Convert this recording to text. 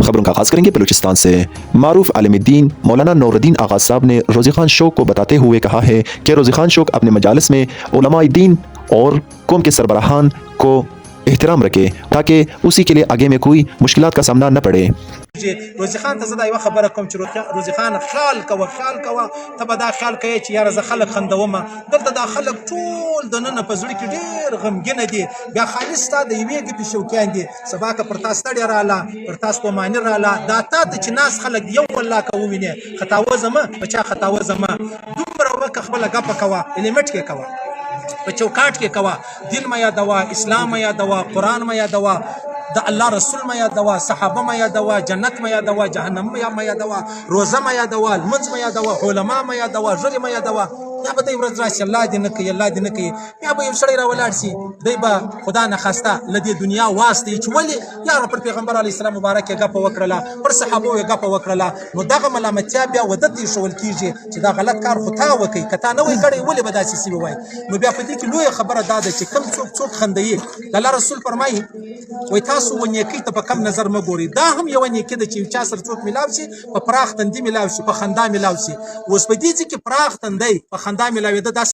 खबरों का आगाज करेंगे बलूचिस्तान से। मारूफ आलिम दीन मौलाना नूरुद्दीन आगा साहब ने रोज़ी खान शौक को बताते हुए कहा है कि रोज़ी खान शौक अपने मजालिस में उलमाए दीन और कौम के सरबराहान को एहतराम रखे ताकि उसी के लिए आगे में कोई मुश्किलात का सामना न पड़े। روزي خان ته زه دا یوه خبره کوم چې روزي خان خیال کوه ته به دا خیال کوې چې یاره زه خلک خندومه. دلته دا خلک ټول دننه په زړه کې ډېر غمګینه دي، بیا خالص ستا د یوې ګوتې شوقیان دي. سبا که پر تا ستړې راله، پر تا ستوماني راله، دا تا ته چې ناست خلک یو والله که ووینې خطاوزه مه په چا خطاوزه مه. دومره وکه خپله ګپه کوه، الیمټ کې کوه، په چوکاټ کې کوه، دین مه یادوه، اسلام مه یادوه، قرآن مه یادوه، د الله رسول مه یادوه، صحابه مه یادوه، جنت مه یادوه، جهنم مه یادوه، روزه مه یادوه، لمونځ مه یادوه، علما مه یادوه، ږیرې مه یادوه. بیا به دی ورځ راشي الله دې نه کوي، الله دې نه کوي، بیا به یو سړی راولاړ شي، دی به خدا نخواسته له دې دنیا واستوي چې ولې یاره پر پیغمبر علیه السلام مبارک یې ګپه وکړله، پر صحابو یې ګپه وکړله. نو دغه ملامتیا بیا ودت ایښول کېږي چې دا غلط کار خو تا وکړي، که تا نه وی کړی ولې به داسې سوي وای. نو بیا په دې کې لویه خبره دا ده چې کوم څوک خندوي. د الله رسول فرمایي وایي تاسو و نیکۍ ته په کم نظر مه ګورئ. دا هم یوه نیکي ده چې یو چا سره څوک میلاو شي، په پراخ تندي میلاو شي، په خندا میلاو شي. اوس په دې ځای کې پراخ تندی په خندا میلاوېده دا